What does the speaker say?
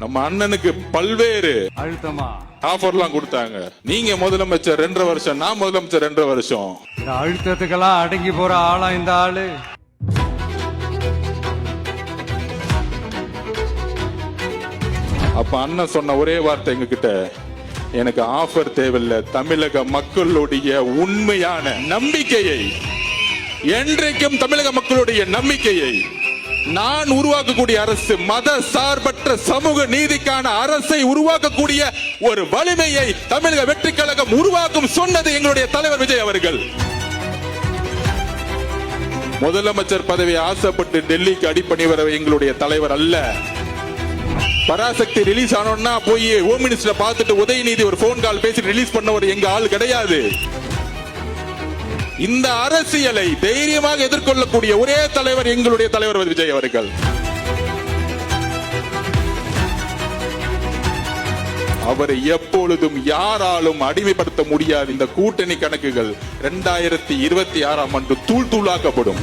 நம்ம அண்ணனுக்கு பல்வேறு அழுத்தமா ஆஃபர்லாம் கொடுத்தாங்க. நீங்க முதலமைச்சர் 2.5 வருஷம், நான் முதலமைச்சர் 2.5 வருஷம். இந்த அழுத்தத்துக்கெல்லாம் அடங்கி போற ஆளா இந்த ஆளு? அப்ப அண்ணன் சொன்ன ஒரே வார்த்தை எங்க கிட்ட, எனக்கு ஆஃபர் தேவையில்லை, தமிழக மக்களுடைய உண்மையான நம்பிக்கையை, என்றைக்கும் தமிழக மக்களுடைய நம்பிக்கையை நான் உருவாக்கக்கூடிய அரசு, மத சார்பற்ற சமூக நீதிக்கான அரசை உருவாக்கக்கூடிய ஒரு வலிமையை தமிழக வெற்றி கழகம் உருவாக்கும் சொன்னது எங்களுடைய தலைவர் விஜய் அவர்கள். முதலமைச்சர் பதவியை ஆசைப்பட்டு டெல்லிக்கு அடிப்பணி வர எங்களுடைய தலைவர் அல்ல. பராசக்தி ரிலீஸ் ஆனோம்னா போய் ஹோம் மினிஸ்டர் பார்த்துட்டு உதயநிதி ஒரு போன் கால் பேசி ரிலீஸ் பண்ண ஒரு எங்க ஆள் கிடையாது. இந்த அரசியலை தைரியமாக எதிர்கொள்ளக்கூடிய ஒரே தலைவர் எங்களுடைய தலைவர் விஜய் அவர்கள். அவரை எப்பொழுதும் யாராலும் அடிமைப்படுத்த முடியாது. இந்த கூட்டணி கணக்குகள் 2026 ஆண்டு தூள் தூளாக்கப்படும்.